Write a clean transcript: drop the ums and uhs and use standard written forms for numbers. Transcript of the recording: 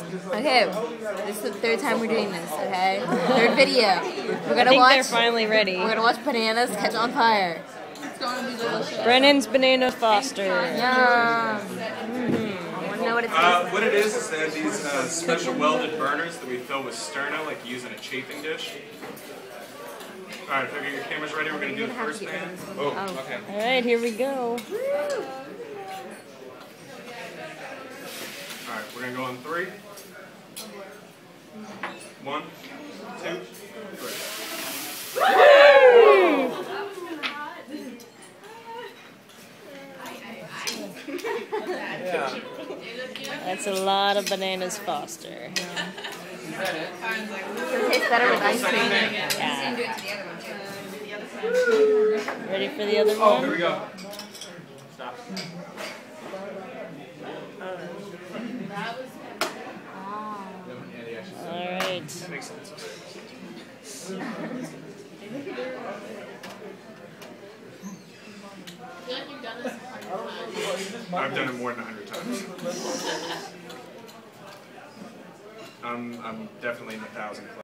Okay, this is the third time we're doing this, okay? Third video. We're gonna They're watch. finally ready. We're gonna watch bananas catch on fire. Brennan's Banana Foster. Yum. I wanna know what it tastes like. What it is that these special welded burners that we fill with sterno, like you use in a chafing dish. Alright, if your camera's ready, we're going to do the first banana. Oh, okay. Alright, here we go. Alright, we're going to go on 3. 1, 2, 3. Yeah. That's a lot of Bananas Foster. It tastes better with ice cream. Yeah. Ready for the other one? Oh, here we go. Stop. Alright. Makes sense. I've done it more than 100 times. I'm definitely in the 1,000 club.